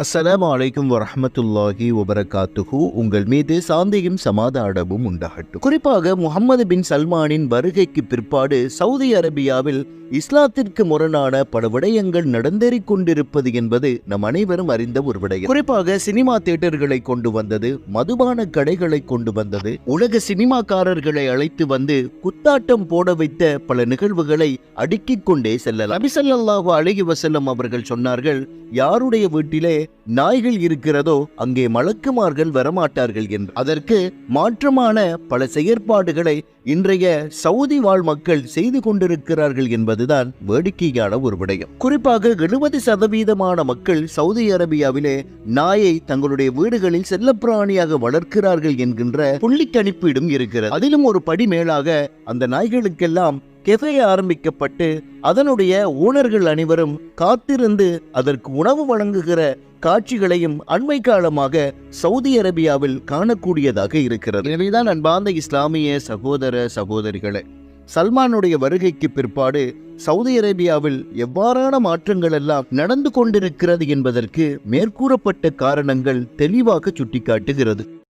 அஸ்ஸலாமு அலைக்கும் வரஹ்மத்துல்லாஹி வபரகாத்துஹு. உங்கள் மீது சாந்தியும் சமாதானமும் உண்டாகட்டும். குறிப்பாக முஹம்மது பின் சல்மானின் வருகைக்கு பிற்பாடு சவுதி அரேபியாவில் இஸ்லாத்திற்கு முரணான பல விடயங்கள் நடந்தேறிக் கொண்டிருப்பது என்பது நம் அனைவரும் அறிந்த ஒரு விடயம். குறிப்பாக சினிமா தியேட்டர்களை கொண்டு வந்தது, மதுபான கடைகளை கொண்டு வந்தது, உலக சினிமாக்காரர்களை அழைத்து வந்து குத்தாட்டம் போட வைத்த பல நிகழ்வுகளை அடுக்கிக் கொண்டே செல்லலாம். நபி ஸல்லல்லாஹு அலைஹி வஸல்லம் அவர்கள் சொன்னார்கள், யாருடைய வீட்டிலே நாய்கள் இருக்கிறதோ அங்கே மலக்குமார்கள் வரமாட்டார்கள் என்று. அதற்கு மாற்றமான பல செயற்பாடுகளை இன்றைய சவுதி வாழ் மக்கள் செய்து கொண்டிருக்கிறார்கள் என்பதுதான் வேடிக்கையான ஒரு விடயம். குறிப்பாக 70% மக்கள் சவுதி அரேபியாவிலே நாயை தங்களுடைய வீடுகளில் செல்லப்பிராணியாக வளர்க்கிறார்கள் என்கின்ற புள்ளி கணிப்பீடும் இருக்கிறது. அதிலும் ஒரு படி மேலாக அந்த நாய்களுக்கெல்லாம் கெஃபே ஆரம்பிக்கப்பட்டு அதனுடைய ஓனர்கள் அனைவரும் காத்திருந்து அதற்கு உணவு வழங்குகிற காட்சிகளையும் அண்மை காலமாக சவுதி அரேபியாவில் காணக்கூடியதாக இருக்கிறது. எனவேதான் அன்பார்ந்த இஸ்லாமிய சகோதர சகோதரிகளே, சல்மானுடைய வருகைக்கு பிற்பாடு சவுதி அரேபியாவில் எவ்வாறான மாற்றங்கள் எல்லாம் நடந்து கொண்டிருக்கிறது என்பதற்கு மேற்கூறப்பட்ட காரணங்கள் தெளிவாக சுட்டிக்காட்டுகிறது.